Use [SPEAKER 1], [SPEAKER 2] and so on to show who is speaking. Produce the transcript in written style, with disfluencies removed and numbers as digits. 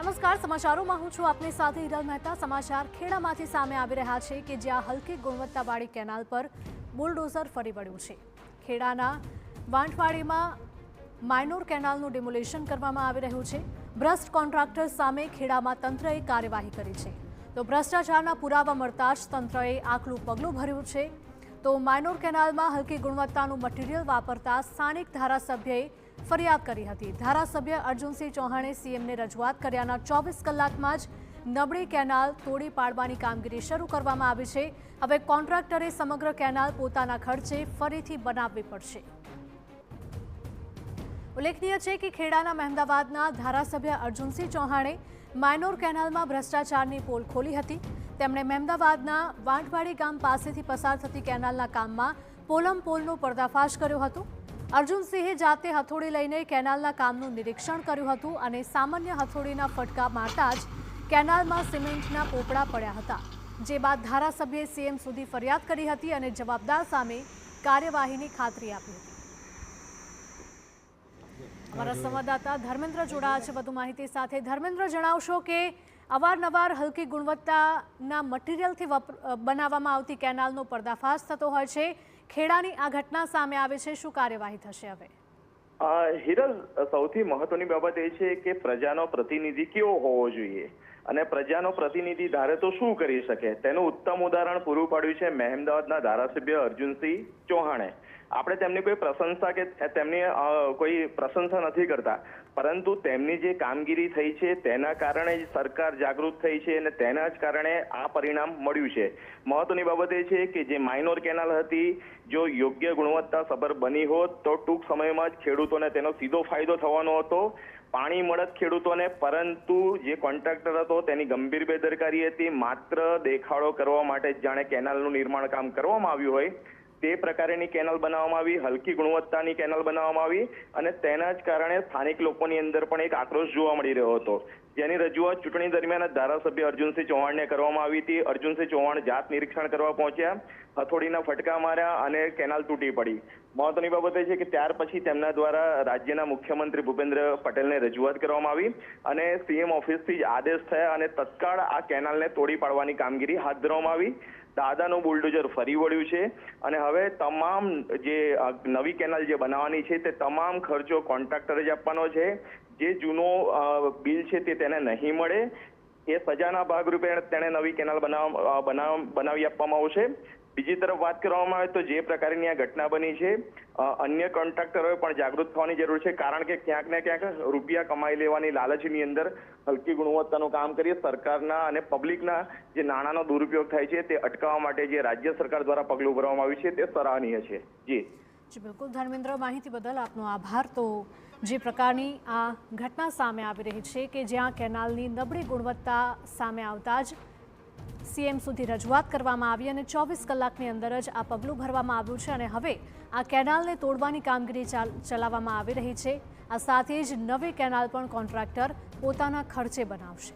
[SPEAKER 1] નમસ્કાર, સમાચારોમાં હું છું આપની સાથે હિરલ મહેતા। સમાચાર ખેડામાંથી સામે આવી રહ્યા છે કે જ્યાં હલકી ગુણવત્તાવાળી કેનાલ પર બુલડોઝર ફરી વળ્યું છે। ખેડાના વાંઠવાડીમાં માઇનોર કેનાલનું ડિમોલિશન કરવામાં આવી રહ્યું છે। ભ્રષ્ટ કોન્ટ્રાક્ટર સામે ખેડામાં તંત્રએ કાર્યવાહી કરી છે, તો ભ્રષ્ટાચારના પુરાવા મળતા જ તંત્રએ આકલું પગલું ભર્યું છે। તો માઇનોર કેનાલમાં હલકી ગુણવત્તાનું મટીરીયલ વાપરતા સ્થાનિક ધારાસભ્યએ ફરિયાદ કરી હતી। ધારાસભ્ય અર્જુનસિંહ ચૌહાણે સીએમને રજૂઆત કર્યાના 24 કલાકમાં જ નબળી કેનાલ તોડી પાડવાની કામગીરી શરૂ કરવામાં આવી છે। હવે કોન્ટ્રાક્ટરે સમગ્ર કેનાલ પોતાના ખર્ચે ફરીથી બનાવવી પડશે। ઉલ્લેખનીય છે કે ખેડાના મહેમદાવાદના ધારાસભ્ય અર્જુનસિંહ ચૌહાણે માઇનોર કેનાલમાં ભ્રષ્ટાચારની પોલ ખોલી હતી। તેમણે મહેમદાવાદના વાંઠવાડી ગામ પાસેથી પસાર થતી કેનાલના કામમાં પોલમપોલનો પર્દાફાશ કર્યો હતો। અર્જુનસિંહે જાતે હથોડી લઈને કેનાલના કામનું નિરીક્ષણ કર્યું હતું અને સામાન્ય હથોડીના ફટકા મારતા જ કેનાલમાં સિમેન્ટના પોપડા પડ્યા હતા, જે બાદ ધારાસભ્યએ સીએમ સુધી ફરિયાદ કરી હતી અને જવાબદાર સામે કાર્યવાહીની ખાતરી આપી હતી। અમારા સંવાદદાતા ધર્મેન્દ્ર જોડાયા છે વધુ માહિતી સાથે। ધર્મેન્દ્ર, જણાવશો કે અવારનવાર હલકી ગુણવત્તાના મટીરીયલથી બનાવવામાં આવતી કેનાલનો પર્દાફાશ થતો હોય છે। ખેડાની આ ઘટના સામે આવે છે, શું કાર્યવાહી થશે હવે?
[SPEAKER 2] હિરલ, સૌથી મહત્વની બાબત એ છે કે પ્રજાનો પ્રતિનિધિ કેવો હોવો જોઈએ અને પ્રજાનો પ્રતિનિધિ ધારે તો શું કરી શકે, તેનું ઉત્તમ ઉદાહરણ પૂરું પાડ્યું છે મહેમદાવાદના ધારાસભ્ય અર્જુનસિંહ ચૌહાણે। આપણે તેમની કોઈ પ્રશંસા કે તેમની કોઈ પ્રશંસા નથી કરતા, પરંતુ તેમની જે કામગીરી થઈ છે તેના કારણે જ સરકાર જાગૃત થઈ છે અને તેના જ કારણે આ પરિણામ મળ્યું છે। મહત્વની બાબત એ છે કે જે માઇનોર કેનાલ હતી, જો યોગ્ય ગુણવત્તા સભર બની હોત તો ટૂંક સમયમાં જ ખેડૂતોને તેનો સીધો ફાયદો થવાનો હતો, પાણી મળત ખેડૂતોને। પરંતુ જે કોન્ટ્રાક્ટર હતો તેની ગંભીર બેદરકારી હતી। માત્ર દેખાડો કરવા માટે જાણે કેનાલનું નિર્માણ કામ કરવામાં આવ્યું હોય તે પ્રકારની કેનાલ બનાવવામાં આવી, હલકી ગુણવત્તાની કેનાલ બનાવવામાં આવી અને તેના જ કારણે સ્થાનિક લોકોની અંદર પણ એક આક્રોશ જોવા મળી રહ્યો હતો, જેની રજૂઆત ચૂંટણી દરમિયાન ધારાસભ્ય અર્જુનસિંહ ચૌહાણને કરવામાં આવી હતી। અર્જુનસિંહ ચૌહાણ જાત નિરીક્ષણ કરવા પહોંચ્યા, હથોડીના ફટકા માર્યા અને કેનાલ તૂટી પડી। મહત્વની બાબત એ છે કે ત્યાર પછી તેમના દ્વારા રાજ્યના મુખ્યમંત્રી ભૂપેન્દ્ર પટેલને રજૂઆત કરવામાં આવી અને સીએમ ઓફિસથી જ આદેશ થયા અને તત્કાળ આ કેનાલને તોડી પાડવાની કામગીરી હાથ ધરવામાં આવી। દાદાનું બુલડોઝર ફરી વળ્યું છે અને હવે તમામ જે નવી કેનાલ જે બનાવવાની છે તે તમામ ખર્ચો કોન્ટ્રાક્ટરે જ આપવાનો છે। જે જૂનો બિલ છે તે તેને નહીં મળે, એ સજાના ભાગરૂપે તેને નવી કેનાલ બનાવી આપવામાં આવશે। બીજી તરફ વાત કરવામાં આવે તો જે પ્રકારની આ ઘટના બની છે, અન્ય કોન્ટ્રાક્ટરોએ પણ જાગૃત થવાની જરૂર છે, કારણ કે ક્યાંક ને ક્યાંક રૂપિયા કમાઈ લેવાની લાલચની અંદર હલકી ગુણવત્તાનું કામ કરીએ સરકારના અને પબ્લિકના જે નાણાંનો દુરુપયોગ થાય છે તે અટકાવવા માટે જે રાજ્ય સરકાર દ્વારા પગલું ભરવામાં આવ્યું છે તે સરાહનીય છે। જી
[SPEAKER 1] બિલકુલ ધર્મેન્દ્ર, માહિતી બદલ આપનો આભાર। તો જે પ્રકારની આ ઘટના સામે આવી રહી છે કે જ્યાં કેનાલની નબળી ગુણવત્તા સામે આવતા જ સીએમ સુધી રજૂઆત કરવામાં આવી અને 24 કલાકની અંદર જ આ પગલું ભરવામાં આવ્યું છે અને હવે આ કેનાલને તોડવાની કામગીરી ચલાવવામાં આવી રહી છે। આ સાથે જ નવી કેનાલ પણ કોન્ટ્રાક્ટર પોતાના ખર્ચે બનાવશે।